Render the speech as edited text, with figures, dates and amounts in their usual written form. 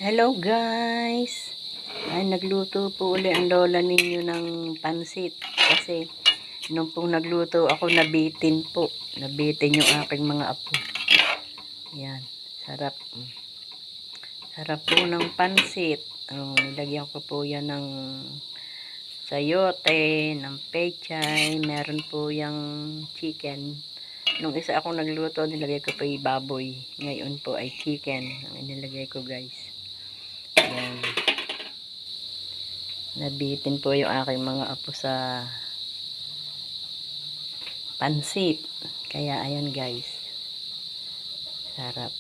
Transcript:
Hello guys! Ay, nagluto po uli ang lola ninyo ng pansit. Kasi, nung pong nagluto ako, nabitin po. Nabitin yung aking mga apo. Yan. Sarap. Sarap po ng pansit. Oh, nilagyan ko po yan ng sayote, ng pechay. Meron po yung chicken. Nung isa akong nagluto, nilagay ko po yung baboy. Ngayon po ay chicken ang inilagay ko guys. Yan. Nabitin po yung aking mga apo sa pansit. Kaya ayan guys. Sarap.